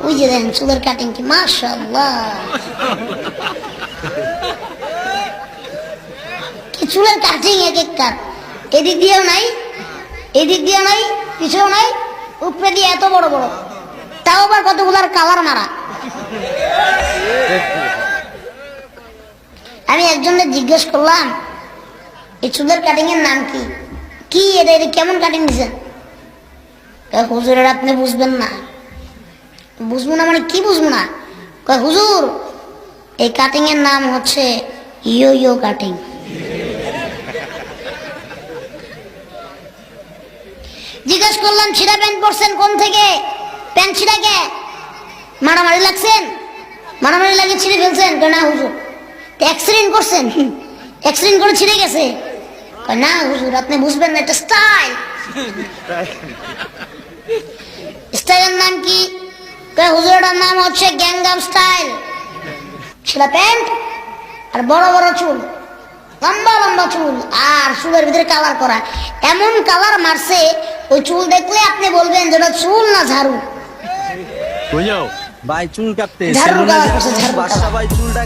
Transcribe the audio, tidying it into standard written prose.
ওই যে দেখেন চুলের কাটিং কি মাশাআল্লাহ, কি চুলের কাটিং এক একটা, এদিক দিয়েও নাই, এদিক দিয়েও নাই, পিছেও নাই, উপরে দিয়ে এত বড় বড়, তাও আবার কতগুলার কালার মারা। আমি একজনের জিজ্ঞেস করলাম এই চুলের কাটিং এর নাম কি, কি এটা, এটা কেমন কাটিং দিছেন? হুজুরের আপনি বুঝবেন না। বুঝবো না মানে কি বুঝবো না? হুজুর এই কাটিং এর নাম হচ্ছে ইয়ো ইয়ো কাটিং। জিজ্ঞেস করলাম ছিঁড়া প্যান্ট পরছেন কোন থেকে, প্যান্ট ছিঁড়া কে, মারামারি লাগছেন, মারামারি লাগিয়ে ছিঁড়ে ফেলছেন? না হুজুর। অ্যাক্সিডেন্ট করছেন, অ্যাক্সিডেন্ট করে ছিঁড়ে গেছে? না হুজুর আপনি বুঝবেন না, এটা স্টাইল। স্টাইলের নাম কি? হুজুরের নাম হচ্ছে গ্যাংগাম স্টাইল। ছিঁড়া প্যান্ট আর বড় বড় চুল, লম্বা লম্বা চুল, আর চুলের ভিতরে কালার করা, এমন কালার মারছে ওই চুল দেখলে আপনি বলবেন যেটা চুল না ঝাড়ু। ভাই চুল কাটতে ঝাড়ু কালার করছে, ঝাড়ু বাসা ভাই চুলটা